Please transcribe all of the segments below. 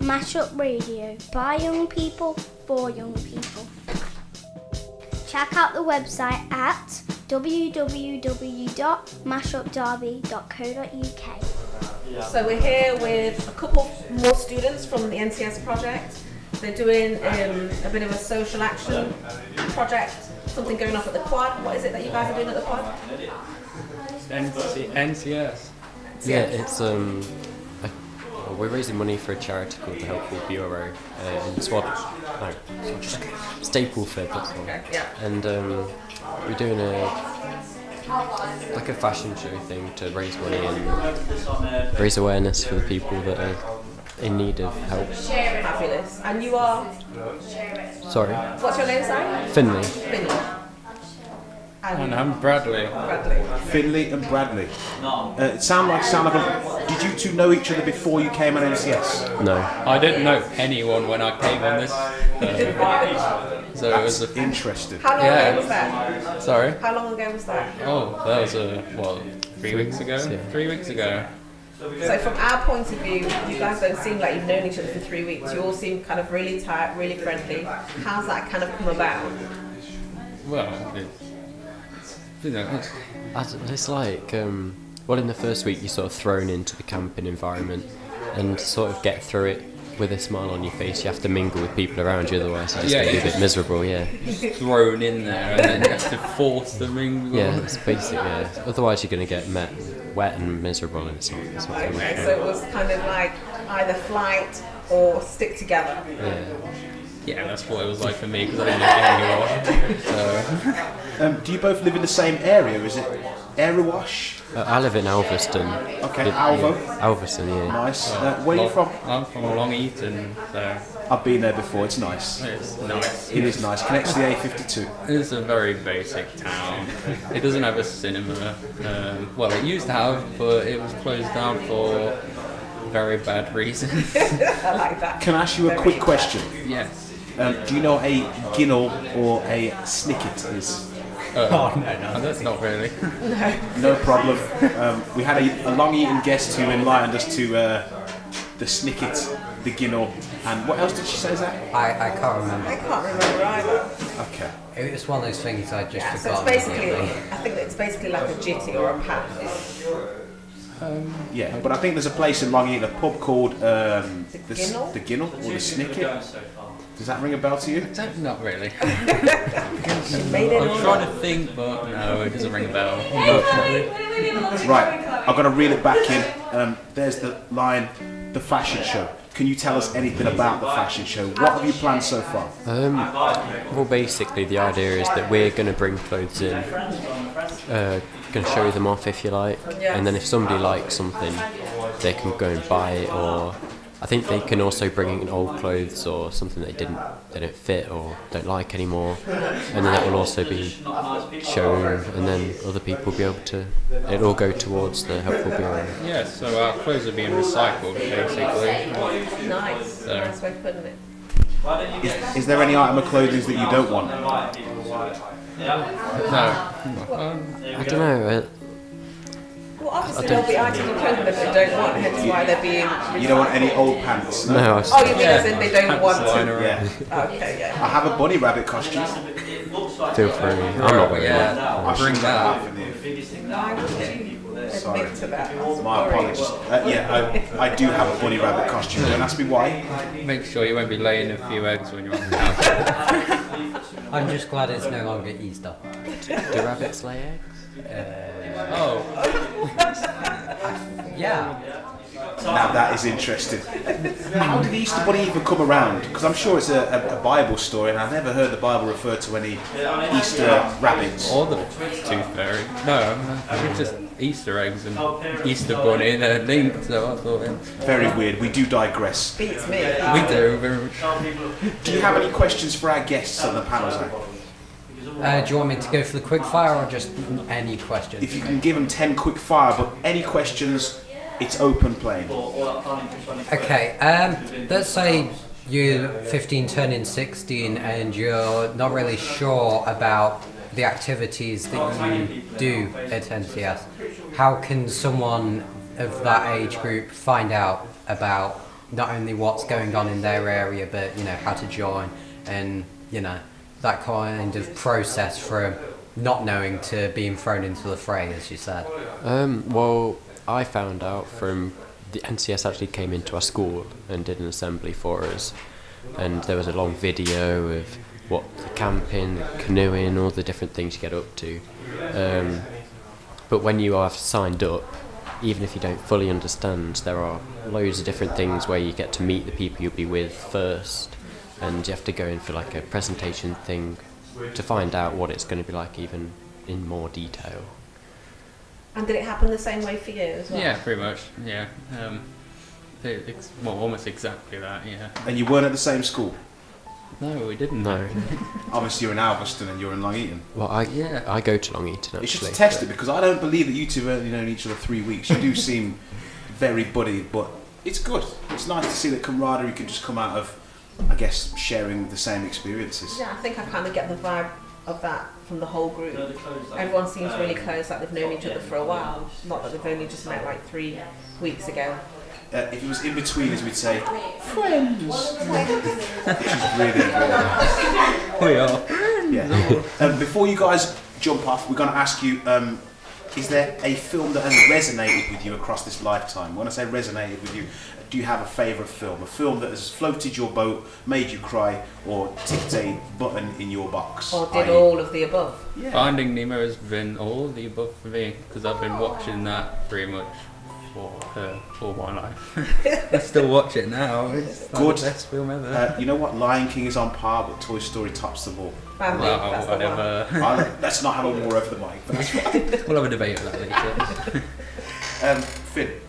Mashup Radio, by young people, for young people. Check out the website at www.mashupderby.co.uk. So we're here with a couple more students from the NCS project. They're doing a bit of a social action project, something going off at the quad. What is it that you guys are doing at the quad? NCS. Yeah, it's we're raising money for a charity called the Helpful Bureau in Stapleford, that's all. Okay, yeah. And we're doing a fashion show thing to raise money and raise awareness for the people that are in need of help. Fabulous. And you are? Sorry? What's your name, sorry? Finley. Finley. And I'm Bradley. Finley and Bradley. It sound like did you two know each other before you came on NCS? No. I didn't know anyone when I came on this. So it was interesting. How long ago was that? Sorry? How long ago was that? Oh, that was 3 weeks ago? Yeah. 3 weeks ago. So from our point of view, you guys don't seem like you've known each other for 3 weeks. You all seem kind of really tight, really friendly. How's that kind of come about? Well, It's like, in the first week you're sort of thrown into the camping environment, and to sort of get through it with a smile on your face, you have to mingle with people around you, otherwise you just get a bit miserable, yeah. Thrown in there and then you have to force the mingle. Yeah, it's basic, yeah. Otherwise you're going to get wet and miserable, and it's not Okay, fun. so it was kind of like either flight or stick together. Yeah. Yeah, that's what it was like for me, because I didn't know anyone. So. Do you both live in the same area? Is it Erewash? I live in Alveston. Okay, Alvo. Alveston, yeah. Nice. Where are you from? I'm from Long Eaton, so I've been there before. It's nice. it's nice. It is nice. Connects to the A52. It's a very basic town. It doesn't have a cinema. Well, it used to have, but it was closed down for very bad reasons. I like that. Can I ask you a quick question? Yes. Do you know what a ginnel or a snicket is? No, that's not really. No problem. We had a long-eaten guest who enlightened us to the snicket, the ginnel, and what else did she say, Zach? I can't remember. I can't remember either. Okay. It's one of those things I just Yeah, so forgot. it's basically, I think it's basically like a jitty or a pat. Yeah, but I think there's a place in Long Eaton, a pub called Ginnel? the Ginnel or the Snicket. Does that ring a bell to you? Not really. Made it I'm all trying up. to think, but no, it doesn't ring a bell. Unfortunately. Right, I'm going to reel it back in. There's the line, the fashion show. Can you tell us anything about the fashion show? What have you planned so far? Well, basically the idea is that we're going to bring clothes in, going to show them off if you like, and then if somebody likes something, they can go and buy it, or I think they can also bring in old clothes or something they don't fit or don't like anymore, and then that will also be shown, and then other people will be able to. It'll all go towards the Helpful Bureau. Yeah, so our clothes are being recycled, basically. Nice. Nice way of putting it. Is there any item of clothing that you don't want? No. I don't know. Well, obviously there'll be items of clothing that they don't want, hence why they're being. You don't want any old pants? No, I was Oh, you mean as in they don't want Flying to? around. Yeah. Okay, yeah. I have a bunny rabbit costume. feel free. I'm not wearing that. I Bring should that. laugh in here. Why would you Sorry. admit to that? I'm My sorry. apologies. I do have a bunny rabbit costume. Don't ask me why. Make sure you won't be laying a few eggs when you're on the couch. I'm just glad it's no longer Easter. Do rabbits lay eggs? Oh, Yeah. Now that is interesting. How did the Easter Bunny even come around? Because I'm sure it's a Bible story, and I've never heard the Bible refer to any Easter rabbits. or the tooth fairy. No, it's just Easter eggs and Easter bunny and a link, so I thought Very weird. We do digress. Beats me. we do very much. Do you have any questions for our guests on the panel, Zach? Do you want me to go for the quick fire or just any questions? If you can give them 10 quick fire, but any questions, it's open playing. Okay, let's say you're 15 turning 16 and you're not really sure about the activities that you do at NCS. How can someone of that age group find out about not only what's going on in their area, but how to join, and that kind of process from not knowing to being thrown into the fray, as you said. Well, I found out from the NCS actually came into our school and did an assembly for us, and there was a long video of what the camping, the canoeing, all the different things you get up to. But when you are signed up, even if you don't fully understand, there are loads of different things where you get to meet the people you'll be with first, and you have to go in for like a presentation thing to find out what it's going to be like even in more detail. And did it happen the same way for you as well? Yeah, pretty much. Yeah, almost exactly that. Yeah. And you weren't at the same school? No, we didn't. No. Obviously, you're in Alveston and you're in Long Eaton. Well, I go to Long Eaton actually. It's just to test it, because I don't believe that you two have only known each other 3 weeks. You do seem very buddy, but it's good. It's nice to see that camaraderie can just come out of, I guess, sharing the same experiences. Yeah, I think I kind of get the vibe of that from the whole group. Everyone seems really close, like they've known each other for a while, not that they've only just met like 3 weeks ago. If it was in between us, we'd say friends, which is really, really nice. We are friends. Yeah. Before you guys jump off, we're going to ask you: is there a film that has resonated with you across this lifetime? When I say resonated with you, do you have a favourite film? A film that has floated your boat, made you cry, or ticked a button in your box? Or did all of the above? Yeah. Finding Nemo has been all of the above for me, because I've been watching that pretty much for all my life. I still watch it now. It's like Good. the best film ever. You know what? Lion King is on par, but Toy Story tops them all. Bambi, that's the one. Whatever. Let's not have a war over the mic. But that's fine. We'll have a debate about that later. Finn.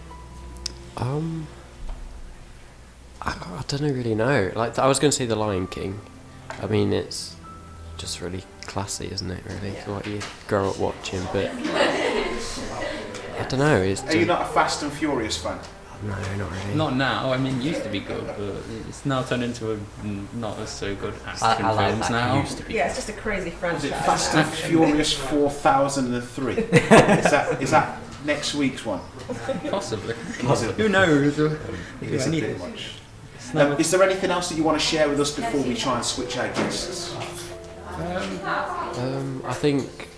I don't really know. Like I was going to say The Lion King. I mean, it's just really classy, isn't it? Really, what you grow up watching. But I don't know. Are you not a Fast and Furious fan? No, not really. Not now. I mean, it used to be good, but it's now turned into a not as so good action I like films that. now. Used to be. Yeah, it's just a crazy Is franchise. it Fast and Furious 4003? Is that next week's one? Possibly. Possibly. Who knows? It's a bit much. Is there anything else that you want to share with us before we try and switch our guests? I think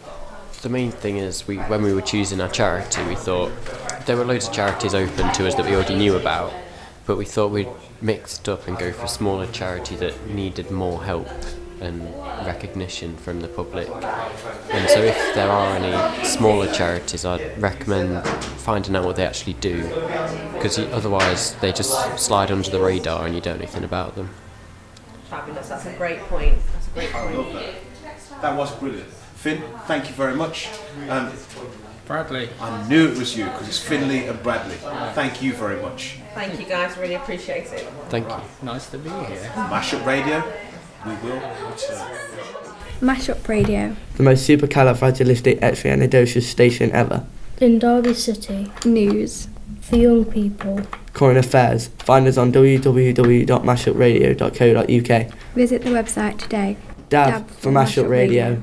the main thing is when we were choosing our charity, we thought there were loads of charities open to us that we already knew about, but we thought we'd mix it up and go for a smaller charity that needed more help and recognition from the public. And so if there are any smaller charities, I'd recommend finding out what they actually do, because otherwise they just slide under the radar and you don't know anything about them. Fabulous, that's a great point. That's a great I point. love that. That was brilliant. Finn, thank you very much. Bradley. I knew it was you, because it's Finley and Bradley. Thank you very much. Thank you guys, really appreciate it. Thank you. Nice to be here. Mashup Radio, we will return. Mashup Radio. The most supercalifragilisticexpialidocious station ever. In Derby City. News. For young people. Current affairs. Find us on www.mashupradio.co.uk. Visit the website today. Dab for Mashup Radio.